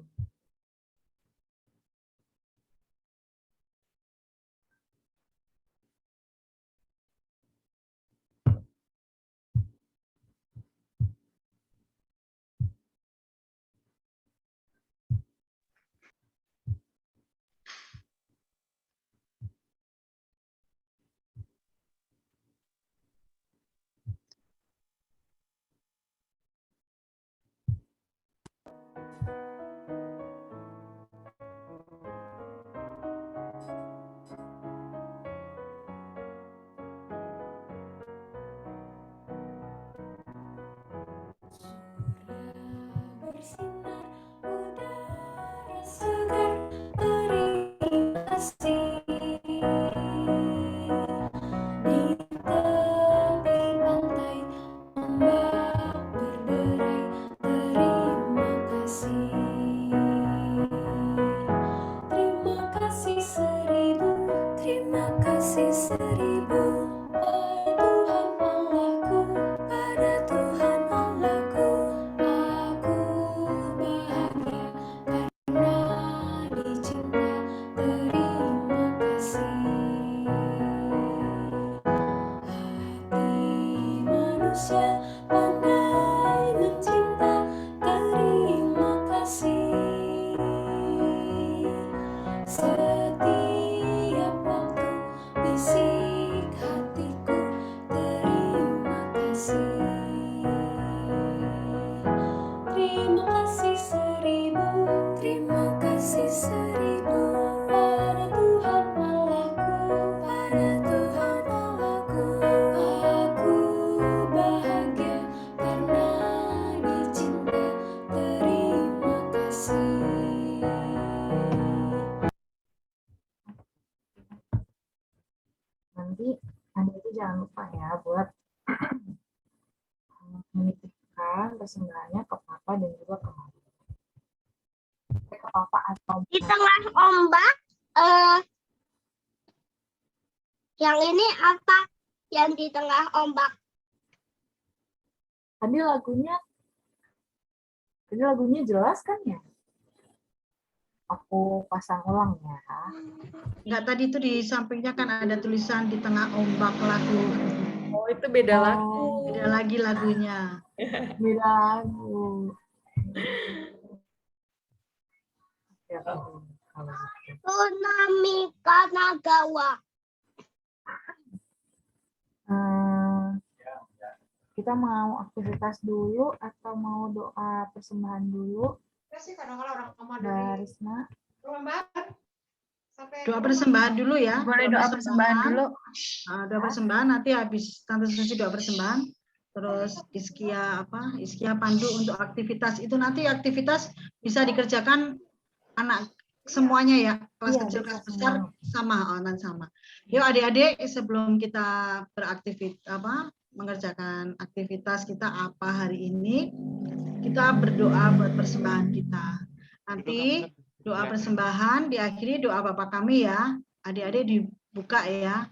Speaker 8: Bersinar udara segar, beri kasih Setiap waktu bisik hatiku, terima kasih. Terima kasih seribu, terima kasih seribu pada Tuhan Allahku, pada Tuhan Allahku. Aku bahagia karena dicinta, terima kasih.
Speaker 3: Nanti Anda itu jangan lupa ya buat menitipkan persembahannya ke Papa dan juga ke Mama. Ke Papa atau
Speaker 5: Di tengah ombak, yang ini apa? Yang di tengah ombak.
Speaker 3: Tadi lagunya jelas kan ya? Aku pasang ulang ya.
Speaker 2: Enggak, tadi itu di sampingnya kan ada tulisan di tengah ombak lagu.
Speaker 3: Oh, itu beda lagu.
Speaker 2: Beda lagi lagunya.
Speaker 3: Beda lagu. Ya, kalau gitu.
Speaker 5: Tsunami Kanagawa.
Speaker 3: Kita mau aktivitas dulu atau mau doa persembahan dulu? Mbak Risma.
Speaker 2: Doa persembahan dulu ya.
Speaker 1: Boleh doa persembahan dulu.
Speaker 2: Doa persembahan nanti habis Tante Susi doa persembahan. Terus Iskia pandu untuk aktivitas itu, nanti aktivitas bisa dikerjakan anak semuanya ya, kelas
Speaker 3: Iya,
Speaker 2: kecil
Speaker 3: bisa
Speaker 2: kelas besar
Speaker 3: semua.
Speaker 2: sama. Yuk adik-adik, sebelum kita mengerjakan aktivitas kita apa hari ini, kita berdoa buat persembahan kita. Nanti doa persembahan diakhiri doa Bapak kami ya. Adik-adik dibuka ya,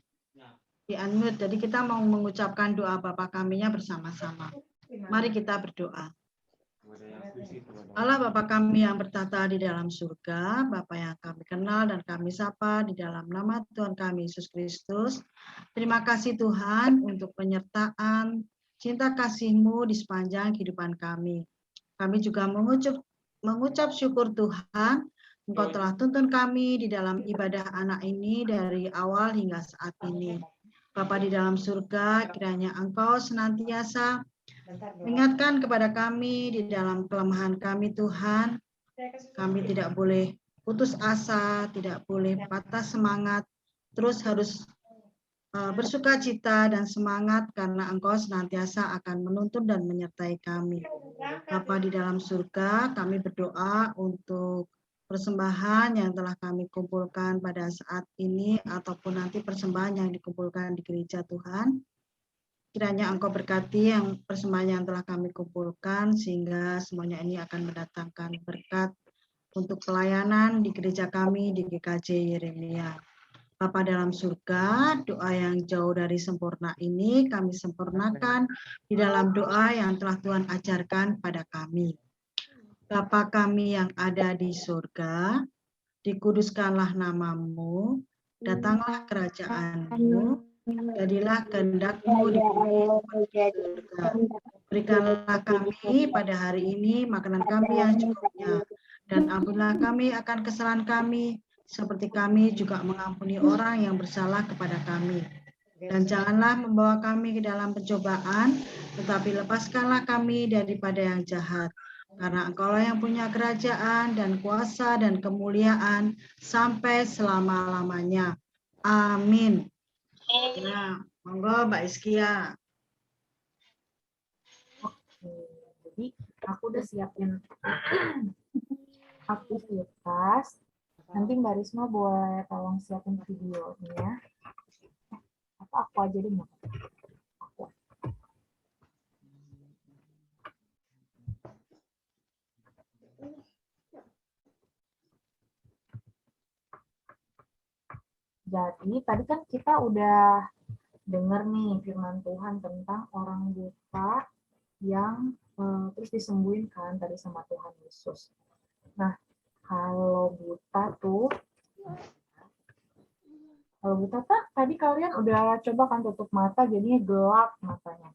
Speaker 2: di unmute. Jadi kita mau mengucapkan doa Bapa kaminya bersama-sama. Mari kita berdoa. Allah Bapa kami yang bertata di dalam surga, Bapa yang kami kenal dan kami sapa di dalam nama Tuhan kami Yesus Kristus. Terima kasih Tuhan untuk penyertaan cinta kasih-Mu di sepanjang kehidupan kami. Kami juga mengucap syukur Tuhan, Engkau telah tuntun kami di dalam ibadah anak ini dari awal hingga saat ini. Bapa di dalam surga, kiranya Engkau senantiasa ingatkan kepada kami di dalam kelemahan kami Tuhan. Kami tidak boleh putus asa, tidak boleh patah semangat, terus harus bersuka cita dan semangat karena Engkau senantiasa akan menuntun dan menyertai kami. Bapa di dalam surga, kami berdoa untuk persembahan yang telah kami kumpulkan pada saat ini ataupun nanti persembahan yang dikumpulkan di gereja Tuhan. Kiranya Engkau berkati yang persembahan yang telah kami kumpulkan sehingga semuanya ini akan mendatangkan berkat untuk pelayanan di gereja kami di GKJ Yeremia. Bapa dalam surga, doa yang jauh dari sempurna ini kami sempurnakan di dalam doa yang telah Tuhan ajarkan pada kami. Bapa kami yang ada di surga, dikuduskanlah nama-Mu, datanglah kerajaan-Mu, jadilah kehendak-Mu di bumi seperti di surga. Berikanlah kami pada hari ini makanan kami yang cukupnya, dan ampunilah kami akan kesalahan kami, seperti kami juga mengampuni orang yang bersalah kepada kami. Dan janganlah membawa kami ke dalam pencobaan, tetapi lepaskanlah kami daripada yang jahat. Karena Engkaulah yang punya kerajaan dan kuasa dan kemuliaan sampai selama-lamanya. Amin. Nah, monggo Mbak Iskia.
Speaker 3: Oke, jadi aku udah siapin aktivitas. Nanti Mbak Risma boleh tolong siapin videonya. Atau aku aja deh. Aku. Jadi tadi kan kita udah dengar nih firman Tuhan tentang orang buta yang terus disembuhin kan tadi sama Tuhan Yesus. Nah, kalau buta tuh tadi kalian udah coba kan tutup mata jadinya gelap matanya.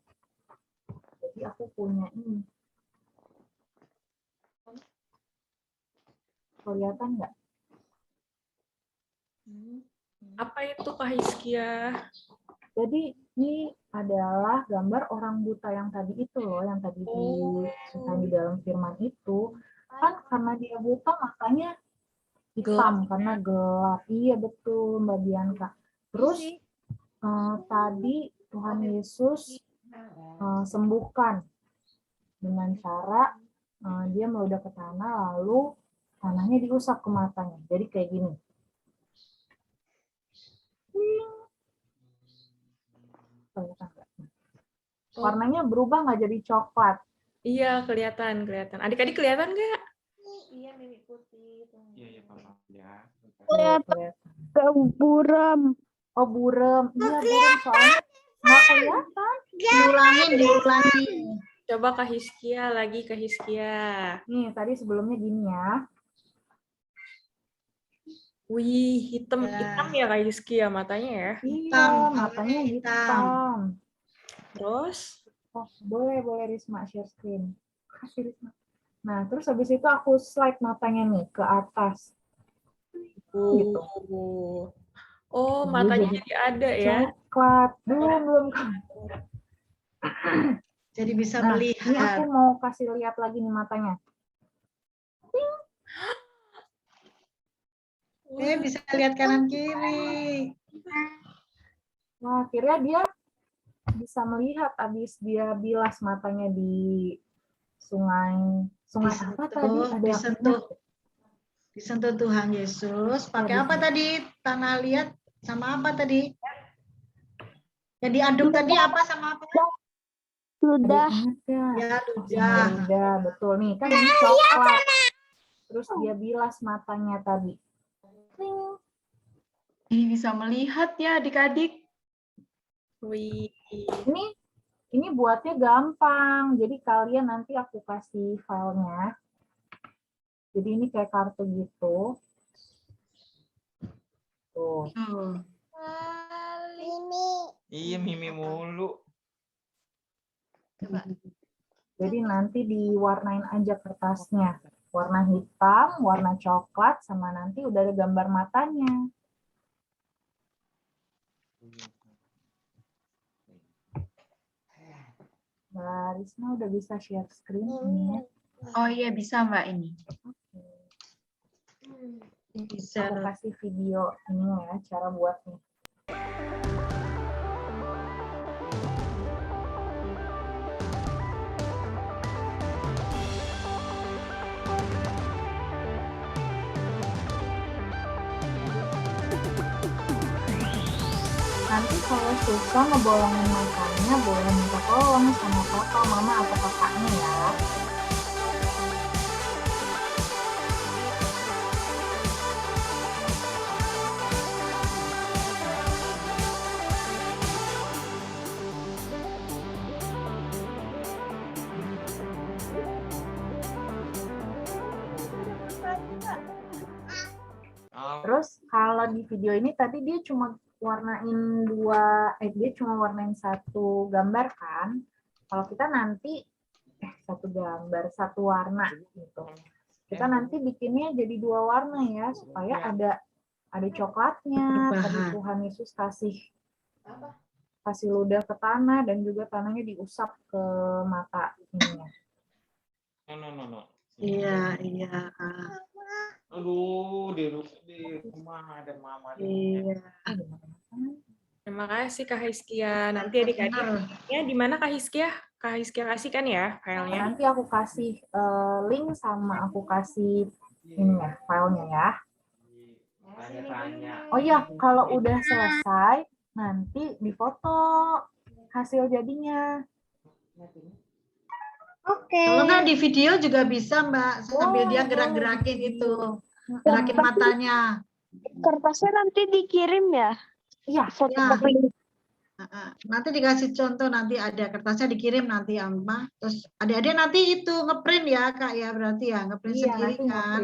Speaker 3: Jadi aku punya ini. Kelihatan nggak? Apa itu Kak Hizkia?
Speaker 1: Jadi ini adalah gambar orang buta yang tadi itu loh, yang tadi yang di dalam firman itu. Kan karena dia buta makanya hitam, karena gelap. Iya betul Mbak Dianka. Terus tadi Tuhan Yesus sembuhkan dengan cara dia meludah ke tanah, lalu tanahnya diusap ke matanya. Jadi kayak gini. Warnanya berubah nggak jadi coklat?
Speaker 3: Iya, kelihatan. Adik-adik kelihatan nggak?
Speaker 4: Iya, Mimi putih.
Speaker 9: Iya, Papa. Ya.
Speaker 5: Buram.
Speaker 1: Oh, burem. Iya, burem. Soalnya nggak kelihatan.
Speaker 2: Diulangin.
Speaker 3: Coba Kak Hizkia lagi, Kak Hizkia.
Speaker 1: Nih, tadi sebelumnya gini ya.
Speaker 3: Wih, hitam ya Kak Hizkia matanya ya.
Speaker 1: Iya, matanya hitam.
Speaker 3: Terus?
Speaker 1: Oh, boleh Risma share screen. Kasih Risma. Nah, terus habis itu aku slide matanya nih ke atas. Gitu.
Speaker 3: Oh, matanya jadi ada ya.
Speaker 1: Coklat. Belum.
Speaker 2: Jadi bisa
Speaker 1: Nah,
Speaker 2: melihat.
Speaker 1: ini aku mau kasih lihat lagi nih matanya.
Speaker 2: Bisa lihat kanan kiri.
Speaker 1: Wah, akhirnya dia bisa melihat abis dia bilas matanya di sungai apa tadi? Ada
Speaker 2: disentuh Tuhan Yesus. Pakai apa tadi? Tanah liat sama apa tadi? Yang diaduk tadi apa sama apa?
Speaker 5: Ludah.
Speaker 2: Ya,
Speaker 1: ludah. Betul nih, kan ini coklat. Terus dia bilas matanya tadi.
Speaker 10: Ini bisa melihat ya adik-adik.
Speaker 3: Wih.
Speaker 1: Ini buatnya gampang. Jadi kalian nanti aku kasih filenya. Jadi ini kayak kartu gitu. Tuh.
Speaker 9: Iya, Mimi mulu.
Speaker 1: Jadi nanti diwarnain aja kertasnya. Warna hitam, warna coklat, sama nanti udah ada gambar matanya. Mbak Risma udah bisa share screen ini ya?
Speaker 10: Oh iya, bisa Mbak ini.
Speaker 1: Bisa. Aku kasih video ini ya, cara buatnya. Nanti kalau susah ngebolongin matanya, boleh minta tolong sama papa, mama, atau kakaknya ya. Terus kalau di video ini tadi dia cuma warnain satu gambar kan. Kalau kita nanti satu warna gitu. Kita nanti bikinnya jadi 2 warna ya, supaya ada coklatnya. Tadi Tuhan Yesus kasih ludah ke tanah dan juga tanahnya diusap ke mata ininya.
Speaker 9: No.
Speaker 2: Iya.
Speaker 9: Aduh, di rumah ada mama.
Speaker 2: Iya.
Speaker 3: Terima kasih Kak Hizkia. Nanti adik-adik ya di mana Kak Hizkia? Kak Hizkia kasihkan ya filenya.
Speaker 1: Nanti aku kasih link sama aku kasih ini ya, filenya ya. Oh iya, kalau udah selesai nanti difoto hasil jadinya.
Speaker 2: Oke. Kalau nggak di video juga bisa Mbak, sambil dia gerak-gerakin itu, gerakin matanya.
Speaker 5: Kertasnya nanti dikirim ya?
Speaker 1: Iya.
Speaker 2: Nanti dikasih contoh, nanti ada kertasnya dikirim nanti Amma. Terus adik-adik nanti itu ngeprint ya Kak ya, berarti ya ngeprint sendiri kan.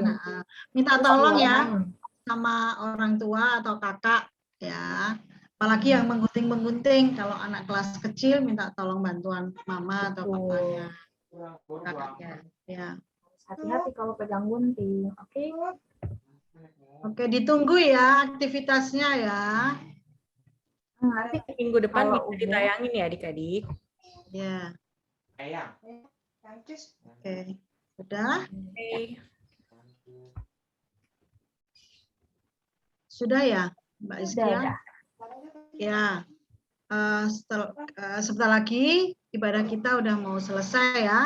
Speaker 2: Minta tolong ya sama orang tua atau kakak ya. Apalagi yang menggunting-menggunting, kalau anak kelas kecil minta tolong bantuan mama atau papanya. Kakaknya ya.
Speaker 1: Hati-hati kalau pegang gunting, oke?
Speaker 2: Oke, ditunggu ya aktivitasnya ya.
Speaker 1: Nanti
Speaker 3: Minggu depan
Speaker 1: kalau
Speaker 3: bisa
Speaker 1: udah-
Speaker 3: ditayangin ya adik-adik.
Speaker 2: Ya,
Speaker 9: Ayang.
Speaker 2: oke. Sudah?
Speaker 3: Oke.
Speaker 2: Sudah ya, Mbak Iskia?
Speaker 1: udah.
Speaker 2: Ya. Sebentar lagi ibadah kita udah mau selesai ya.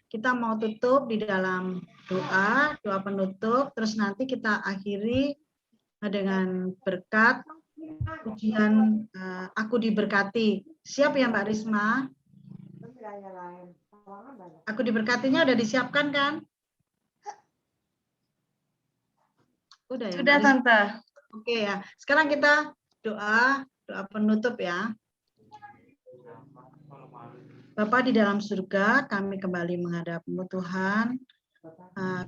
Speaker 2: Kita mau tutup di dalam doa penutup, terus nanti kita akhiri dengan berkat pujian Aku Diberkati. Siap ya Mbak Risma? Aku Diberkatinya udah disiapkan kan? Udah ya?
Speaker 10: Sudah,
Speaker 2: Mbak Risma?
Speaker 10: Tante.
Speaker 2: Oke ya. Sekarang kita doa penutup ya. Bapa di dalam surga, kami kembali menghadap-Mu Tuhan.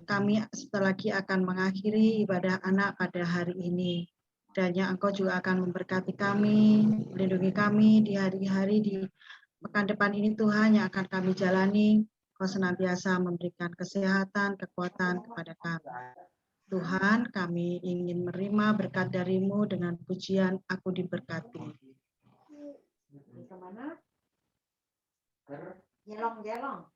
Speaker 2: Kami sebentar lagi akan mengakhiri ibadah anak pada hari ini. Dan yang Engkau juga akan memberkati kami, melindungi kami di hari-hari di pekan depan ini Tuhan yang akan kami jalani. Kau senantiasa memberikan kesehatan, kekuatan kepada kami. Tuhan, kami ingin menerima berkat dari-Mu dengan pujian Aku Diberkati.
Speaker 11: Gelong-gelong.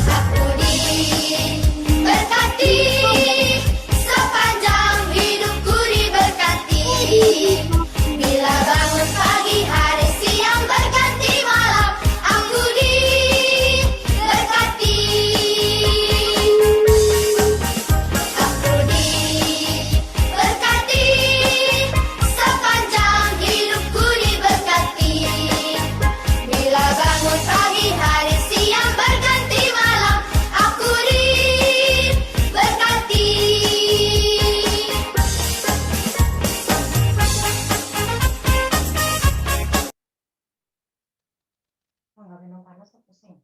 Speaker 8: Aku diberkati, sepanjang hidupku diberkati. Bila bangun pagi, hari, siang, berganti malam, aku diberkati. Aku diberkati, sepanjang hidupku diberkati. Bila bangun pagi, hari, siang, berganti malam, aku diberkati.
Speaker 11: Nggak minum panas, pusing.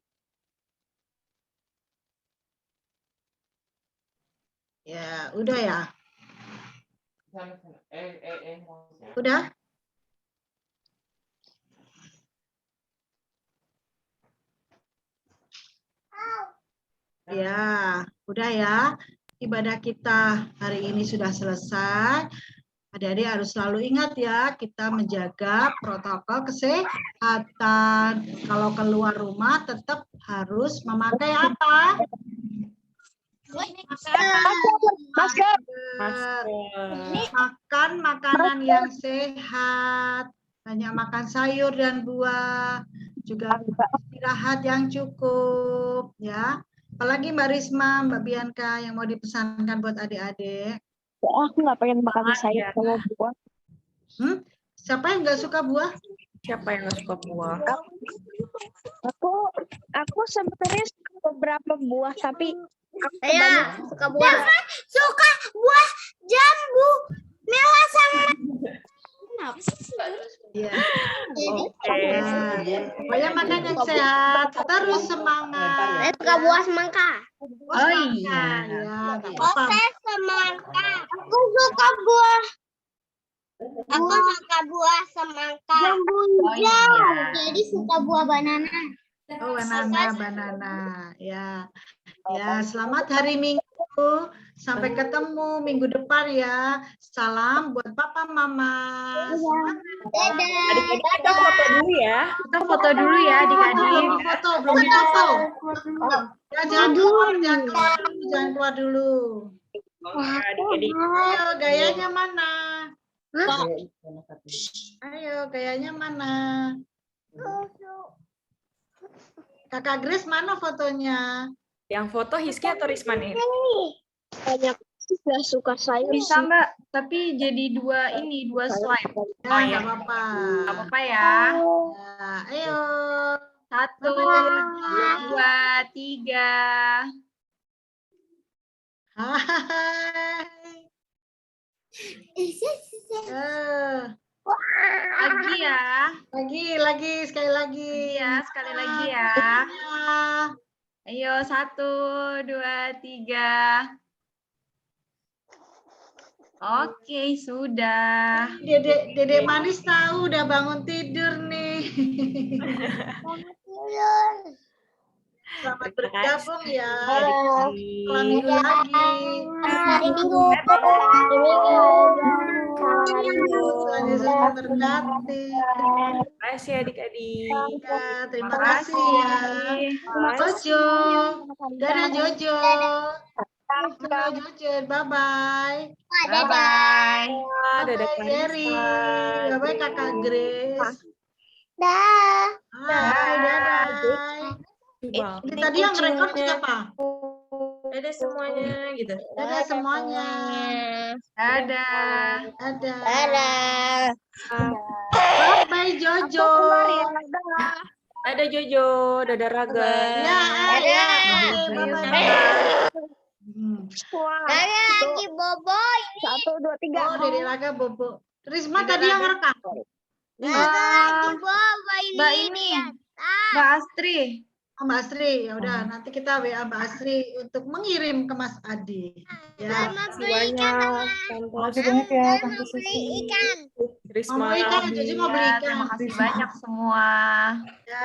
Speaker 2: Ya, udah ya?
Speaker 9: Mau
Speaker 2: Udah? Ya, udah ya. Ibadah kita hari ini sudah selesai. Adik-adik harus selalu ingat ya, kita menjaga protokol kesehatan. Kalau keluar rumah tetap harus memakai apa?
Speaker 3: Masker.
Speaker 2: Makan makanan yang sehat, banyak makan sayur dan buah, juga istirahat yang cukup, ya. Apalagi Mbak Risma, Mbak Bianca yang mau dipesankan buat adik-adik.
Speaker 4: Aku nggak pengen makan sayur sama buah.
Speaker 2: Siapa yang nggak suka buah?
Speaker 3: Siapa yang nggak suka buah?
Speaker 4: Aku sebenarnya suka beberapa buah, tapi aku
Speaker 5: Saya suka buah. Suka buah jambu merah sama. Kenapa sih?
Speaker 2: Iya.
Speaker 3: Oke.
Speaker 2: Pokoknya makan yang sehat, terus semangat.
Speaker 5: Saya suka buah semangka.
Speaker 2: Oh iya. Ya, nggak apa-apa.
Speaker 5: Saya semangka. Aku suka buah. Aku suka buah semangka. Jambu hijau. Jadi suka buah banana.
Speaker 2: Oh, banana. Ya. Ya, selamat hari Minggu. Sampai ketemu minggu depan ya. Salam buat papa mama.
Speaker 5: Dadah.
Speaker 3: Adik-adik kita foto dulu ya.
Speaker 10: Kita foto dulu ya adik-adik.
Speaker 2: Belum difoto. Ya, jangan keluar dulu.
Speaker 3: Oke, adik-adik.
Speaker 2: Ayo, gayanya mana? Ayo, gayanya mana? Kakak Grace mana fotonya?
Speaker 3: Yang foto Hiski atau Risman ini?
Speaker 4: banyak nggak suka sayur
Speaker 10: Bisa
Speaker 4: sih.
Speaker 10: Mbak, tapi jadi dua slide.
Speaker 2: Ya, nggak apa-apa.
Speaker 10: Nggak apa-apa ya.
Speaker 2: Ya, ayo.
Speaker 10: 1, 2, 3.
Speaker 2: Hai.
Speaker 10: Lagi ya.
Speaker 2: Lagi, sekali lagi.
Speaker 10: Ya, sekali lagi ya. Ayo 1, 2, 3. Oke, sudah.
Speaker 2: Dedek manis tahu udah bangun tidur nih. Selamat
Speaker 3: Terima
Speaker 2: bergabung
Speaker 3: kasih,
Speaker 2: ya.
Speaker 3: adik-adik.
Speaker 2: Setelah minggu lagi.
Speaker 5: Hari Minggu.
Speaker 2: Tuhan Yesus memberkati.
Speaker 3: Terima kasih adik-adik.
Speaker 2: Ya, terima kasih ya. Jojo. Dadah Jojo. Jojo. Bye-bye.
Speaker 10: Bye-bye.
Speaker 3: Dadah
Speaker 2: Bye-bye Jerry.
Speaker 3: Clarissa.
Speaker 2: Bye-bye Kakak Grace.
Speaker 5: Dah.
Speaker 2: Hai, dadah. Ini tadi yang rekam siapa?
Speaker 3: Dadah semuanya gitu.
Speaker 2: Dadah semuanya.
Speaker 10: Dadah.
Speaker 2: Dadah.
Speaker 5: Dadah.
Speaker 2: Bye Jojo.
Speaker 3: Dadah Jojo, dadah Raga.
Speaker 2: Ya, ya. Bye-bye.
Speaker 5: Dadah lagi Bobo.
Speaker 4: 1, 2, 3.
Speaker 2: Oh, Dede Raga Bobo. Risma tadi yang rekam.
Speaker 5: Dadah lagi Bobo
Speaker 10: Mbak
Speaker 5: ini.
Speaker 10: ini.
Speaker 5: Dia.
Speaker 10: Mbak Astri.
Speaker 2: Mbak Asri, ya udah nanti kita WA Mbak Asri untuk mengirim ke Mas Adi. Ya.
Speaker 5: Sama
Speaker 3: Terima
Speaker 5: beli
Speaker 3: kasih
Speaker 5: ikan
Speaker 3: banyak,
Speaker 5: sama.
Speaker 3: Tante
Speaker 1: Makasih banyak ya,
Speaker 5: Sama
Speaker 1: Tante
Speaker 5: beli
Speaker 1: Susi.
Speaker 5: ikan.
Speaker 2: Mau
Speaker 3: Risma.
Speaker 2: beli ikan, Jojo mau beli
Speaker 10: Ya,
Speaker 2: ikan.
Speaker 10: terima kasih banyak semua.
Speaker 2: Ya.